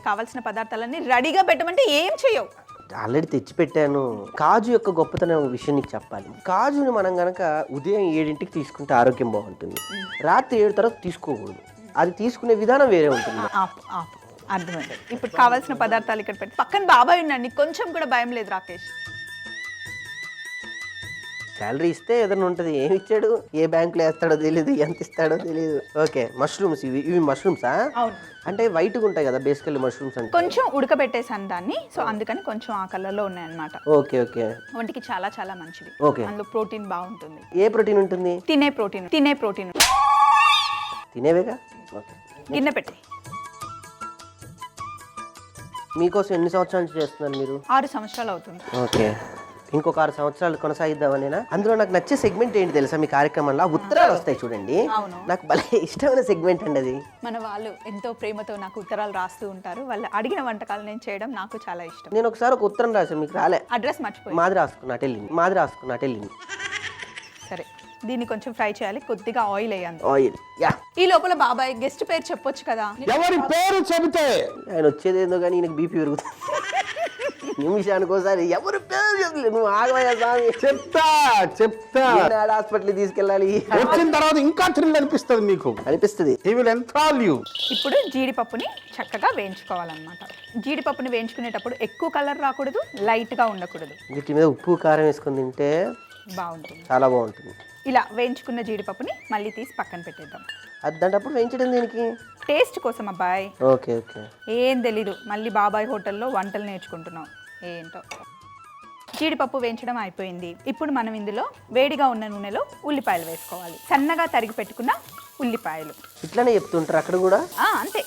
కావాల్సిన పదార్థాలన్నీ రెడీగా పెట్టమంటే ఏం చేయవు. ఆల్రెడీ తెచ్చి పెట్టాను. కాజు యొక్క గొప్పతనం విషయం నీకు చెప్పాలి. కాజుని మనం గనక ఉదయం 7ంటికి తీసుకుంటే ఆరోగ్యం బాగుంటుంది. రాత్రి 7 తర్వాత తీసుకోకూడదు. అది తీసుకునే విధానం వేరే ఉంటుంది. అర్థమైంది. ఇప్పుడు కావాల్సిన పదార్థాలు ఇక్కడ పెట్టి పక్కన బాబాయ్ ఉన్నాడు, నీకు కొంచెం కూడా భయం లేదు రాకేష్. శాలరీ ఇస్తే ఏదైనా ఉంటుంది. ఏమి ఇచ్చాడు, ఏ బ్యాంకులో వేస్తాడో తెలియదు, ఎంత ఇస్తాడో తెలియదు. Okay, mushrooms. ఇవి మష్రూమ్సా? అవును. అంటే వైట్గా ఉంటాయి కదా బేసికల్లీ మష్రూమ్స్ అంటే. కొంచెం ఉడకబెట్టేసాను దాన్ని, సో అందుకని కొంచెం ఆ కలర్లో ఉన్నాయన్నమాట. Okay okay. ఒంటికి చాలా చాలా మంచిది. ఓకే. అందులో ప్రోటీన్ బాగుంటుంది. ఏ ప్రోటీన్ ఉంటుంది? తినే ప్రోటీన్. తినేవేగా. ఓకే, గిన్నె పెట్టి. మీకోసం ఎన్ని సంవత్సరాల నుంచి చేస్తున్నారు మీరు? 6 సంవత్సరాలు అవుతుంది. ఓకే, ఇంకొక 6 సంవత్సరాలు కొనసాగిద్దామనేనా? అందులో నాకు నచ్చే సెగ్మెంట్ ఏంటి తెలుసా మీ కార్యక్రమంలో? ఉత్తరాలు వస్తాయి చూడండి. అవును. నాకు భలే ఇష్టమైన సెగ్మెంట్ అండి అది. మన వాళ్ళు ఎంతో ప్రేమతో నాకు ఉత్తరాలు రాస్తూ ఉంటారు. వాళ్ళు అడిగిన వంటకాలు నేను చేయడం నాకు చాలా ఇష్టం. నేను ఒకసారి ఒక ఉత్తరం రాశాను, మీకు రాలే. అడ్రస్ మర్చిపోయి మాది రాసుకున్నట్టు వెళ్ళింది. సరే, దీన్ని కొంచెం ఫ్రై చేయాలి. కొద్దిగా ఆయిల్ వేయాలి. ఆయిల్. యా. ఈ లోపల బాబాయ్ గెస్ట్ పేరు చెప్పొచ్చు కదా. ఎవరి పేరు చెబితే ఆయన వచ్చేది ఏందో కానీ ఈయనకు బీపీ పెరుగుతుంది. నిమిషానికోసారి ఎవరి పేరు చెప్పలేదు. నువ్వు ఆగమయ్యా స్వామి. చెప్తా హాస్పిటల్ తీసుకెళ్ళాలి. వచ్చిన తర్వాత ఇంకా థ్రిల్ అనిపిస్తుంది మీకు. అనిపిస్తుంది. He will enthrall you. ఇప్పుడు జీడిపప్పుని చక్కగా వేయించుకోవాలన్నమాట. జీడిపప్పుని వేయించుకునేటప్పుడు ఎక్కువ కలర్ రాకూడదు, లైట్ గా ఉండకూడదు. వీటి మీద ఉప్పు కారం వేసుకొని తింటే బాగుంటుంది, చాలా బాగుంటుంది. ఇలా వేయించుకున్న జీడిపప్పుని మళ్ళీ తీసి పక్కన పెట్టేద్దాం. అదంటప్పుడు వేయించడం దీనికి టేస్ట్ కోసం అబ్బాయి. Okay okay. ఏం తెలీదు, మళ్ళీ బాబాయ్ హోటల్లో వంటలు నేర్చుకుంటున్నాం ఏంటో. జీడిపప్పు వేయించడం అయిపోయింది. ఇప్పుడు మనం ఇందులో వేడిగా ఉన్న నూనెలో ఉల్లిపాయలు వేసుకోవాలి. సన్నగా తరిగి పెట్టుకున్న ఉల్లిపాయలు. ఇట్లానే చెప్తుంటారు అక్కడ కూడా? అంతే.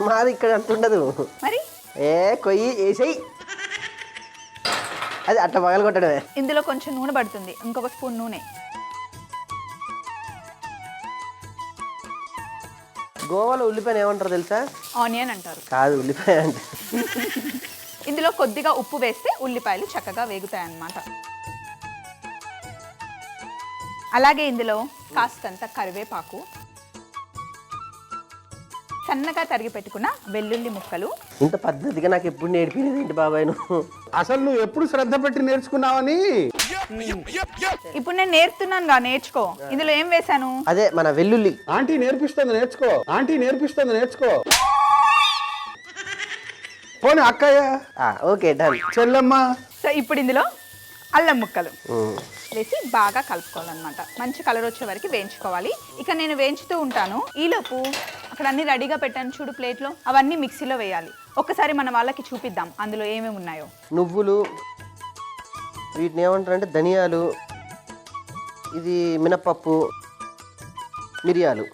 మాది ఇక్కడ అంత ఉండదు మరి. కొయ్యి వేసేయి, అది అట్లా పగలగొట్టడమే. ఇందులో కొంచెం నూనె పడుతుంది, ఇంకొక స్పూన్ నూనె. గోవాలో ఉల్లిపాయలు ఏమంటారు తెలుసా? ఆనియన్ అంటారు. కాదు, ఉల్లిపాయ అంటే. ఇందులో కొద్దిగా ఉప్పు వేస్తే ఉల్లిపాయలు చక్కగా వేగుతాయి అన్నమాట. అలాగే ఇందులో కాస్తంత కరివేపాకు, సన్నగా తరిగి పెట్టుకున్న వెల్లుల్లి ముక్కలు. ఇంత పద్ధతిగా నాకు ఎప్పుడు నేర్పింది ఏంటి బాబాయ్ నువ్వు? అసలు నువ్వు ఎప్పుడు శ్రద్ధ పెట్టి నేర్చుకున్నావని. ఇప్పుడు నేను నేర్పుతున్నాను, నేర్చుకో. ఇందులో ఏం వేశాను? అదే మన వెల్లుల్లి. ఆంటీ నేర్పిస్తుంది నేర్చుకో. పోనీ అక్కయ్య. Okay, done. చెల్లమ్మ. సో ఇప్పుడు ఇందులో అల్లం ముక్కలు వేసి బాగా కలుపుకోవాలన్నమాట. మంచి కలర్ వచ్చే వరకు వేయించుకోవాలి. ఇక నేను వేయించుతూ ఉంటాను. ఈలోపు అక్కడ అన్ని రెడీగా పెట్టాను చూడు ప్లేట్లో, అవన్నీ మిక్సీలో వేయాలి. ఒక్కసారి మన వాళ్ళకి చూపిద్దాం అందులో ఏమేమి ఉన్నాయో. నువ్వులు, వీటిని ఏమంటారంటే ధనియాలు, ఇది మినపప్పు, మిరియాలు.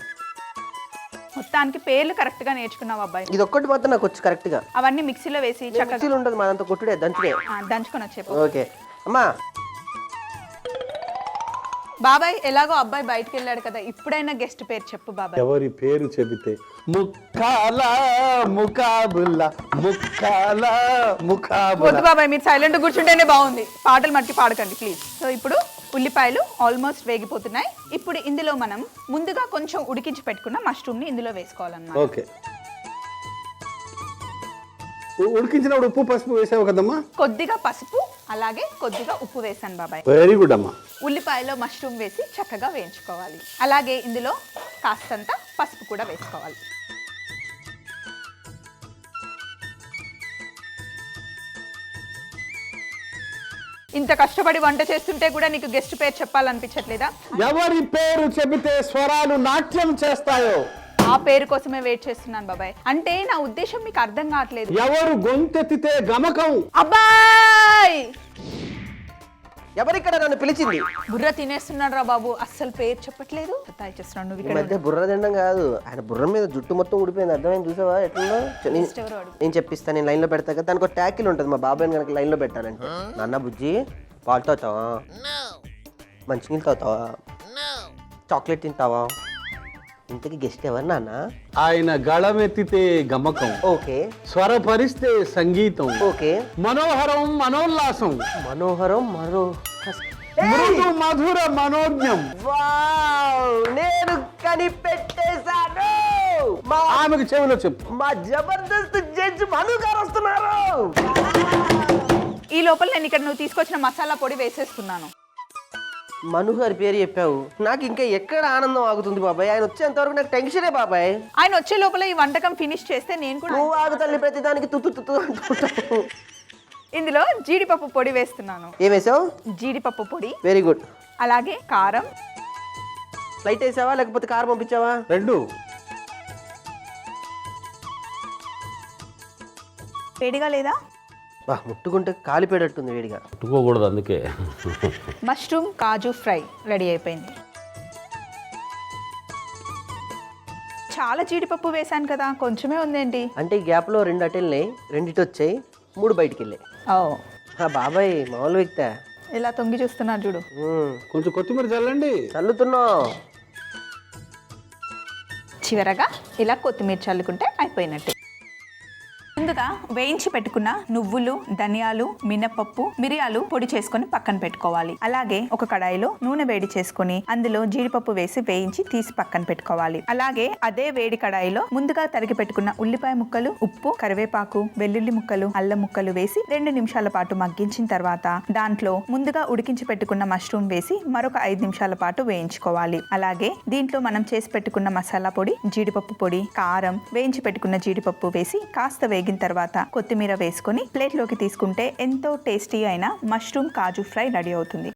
మొత్తానికి పేర్లు కరెక్ట్ గా నేర్చుకున్నావు అబ్బాయి. ఇది ఒక్కటి మాత్రం నాకు వచ్చి కరెక్ట్ గా. అవన్నీ మిక్సీలో వేసి చక్కగా ఉండదు, మాదంతా కొట్టుడే, దంచుడే. దంచుకొని వచ్చే. ఓకే అమ్మా. బాబాయ్ ఎలాగో అబ్బాయి బయటకు వెళ్ళాడు కదా, ఇప్పుడైనా గెస్ట్ పేరు చెప్పు బాబాయ్. ఎవరి పేరు చెబితే ముకాబుల్లా. వద్దు బాబాయ్, మీరు సైలెంట్ కూర్చుంటేనే బాగుంది. పాటలు మట్టి పాడకండి ప్లీజ్. సో ఇప్పుడు ఉల్లిపాయలు ఆల్మోస్ట్ వేగిపోతున్నాయి. ఇప్పుడు ఇందులో మనం ముందుగా కొంచెం ఉడికించి పెట్టుకున్న మష్రూమ్ ని ఇందులో వేసుకోవాలన్నమాట. ఓకే. ఉడికించినప్పుడు ఉప్పు పసుపు వేసావు కదమ్మా? కొద్దిగా పసుపు అలాగే కొద్దిగా ఉప్పు వేసాను బాబాయ్. వెరీ గుడ్ అమ్మా. ఉల్లిపాయలో మష్రూమ్ వేసి చక్కగా వేయించుకోవాలి. అలాగే ఇందులో కాస్తంత పసుపు కూడా వేసుకోవాలి. ఇంత కష్టపడి వంట చేస్తుంటే కూడా నీకు గెస్ట్ పేరు చెప్పాలనిపించట్లేదా? ఎవరి పేరు చెబితే స్వరాలు నాట్యం చేస్తాయో ఆ పేరు కోసమే వెయిట్ చేస్తున్నాను బాబాయ్. అంటే నా ఉద్దేశం మీకు అర్థం కావట్లేదు. ఎవరు గొంతెత్తితే గమకం. అబ్బాయ్ ఎవరిక్కడ నన్ను పిలిచింది? బుర్ర తినేస్తున్నాడు రా బాబు, అస్సలు పేరు చెప్పట్లేదు. నువ్వు ఈ మధ్య బుర్ర తినడం కాదు, ఆయన బుర్ర మీద జుట్టు మొత్తం ఊడిపోయింది. అర్థమైంది చూసావా ఎట్లా? నేను చెప్పిస్తాను, నేను లైన్ లో పెడతా కదా. దానికి ఒక ట్యాకిల్ ఉంటుంది. మా బాబాయ్ కనుక లైన్ లో పెట్టానంటే, నాన్న బుజ్జి పాలు తాగుతావా, మంచినీళ్ళు తాగుతావా, చాక్లెట్ తింటావా? ఇంతకి గెస్ట్ ఎవరు నాన్న? ఆయన గళమెత్తితే గమకం. ఓకే. స్వరపరిస్తే సంగీతం. ఓకే. మనోహరం మనోల్లాసం. మనోహరం మృదు మధుర మనోజ్ఞం. నేను కనిపెట్టేశాను. ఆమెకు చెవిలో చెప్పు. మా జబర్దస్త్ జడ్జి మను గారు వస్తున్నారు. ఈ లోపల నేను ఇక్కడ నువ్వు తీసుకొచ్చిన మసాలా పొడి వేసేస్తున్నాను. మను గారి పేరు చెప్పావు, నాకు ఇంకా ఎక్కడ ఆనందం ఆగుతుంది బాబాయ్. ఆయన వచ్చేంత వరకు నాకు టెన్షనే బాబాయ్. ఆయన వచ్చే లోపల ఈ వంటకం ఫినిష్ చేస్తే నేను కూడా నువ్వు ఆగుతల్లి ప్రతిదానికి తుత్తు అంటుంటావు. ఇందులో జీడిపప్పు పొడి వేస్తున్నాను. ఏం వేసావు? జీడిపప్పు పొడి, వెరీ గుడ్. అలాగే కారం. లైట్ వేసావా లేకపోతే కారం పంపించావా? 2. వేడిగా లేదా? బా ముట్టుకుంటే కాలిపోయేటట్టుంది వేడిగా. ముట్టుకోకూడదు అందుకే. మష్రూమ్ కాజు ఫ్రై రెడీ అయిపోయింది. చాలా జీడిపప్పు వేశాను కదా, కొంచెమే ఉందేంటి? అంటే ఈ గ్యాప్లో 2 అటు వెళ్ళినాయి, 2 ఇటు వచ్చాయి, 3 బయటికి వెళ్ళాయి. ఓ బాబాయ్ మామూలు వ్యక్తే. ఇలా తొంగి చూస్తున్నారు చూడు. కొంచెం కొత్తిమీర చల్లండి. చల్లుతున్నావు. చివరగా ఇలా కొత్తిమీర చల్లుకుంటే అయిపోయినట్టు. ముందుగా వేయించి పెట్టుకున్న నువ్వులు, ధనియాలు, మినపప్పు, మిరియాలు పొడి చేసుకొని పక్కన పెట్టుకోవాలి. అలాగే ఒక కడాయిలో నూనె వేడి చేసుకొని అందులో జీడిపప్పు వేసి వేయించి తీసి పక్కన పెట్టుకోవాలి. అలాగే అదే వేడి కడాయిలో ముందుగా తరిగి పెట్టుకున్న ఉల్లిపాయ ముక్కలు, ఉప్పు, కరివేపాకు, వెల్లుల్లి ముక్కలు, అల్లం ముక్కలు వేసి 2 నిమిషాల పాటు మగ్గించిన తర్వాత దాంట్లో ముందుగా ఉడికించి పెట్టుకున్న మష్రూమ్ వేసి మరొక 5 నిమిషాల పాటు వేయించుకోవాలి. అలాగే దీంట్లో మనం చేసి పెట్టుకున్న మసాలా పొడి, జీడిపప్పు పొడి, కారం, వేయించి పెట్టుకున్న జీడిపప్పు వేసి కాస్త వేగిన తర్వాత కొత్తిమీర వేసుకొని ప్లేట్లోకి తీసుకుంటే ఎంతో టేస్టీ అయిన మష్రూమ్ కాజు ఫ్రై రెడీ అవుతుంది.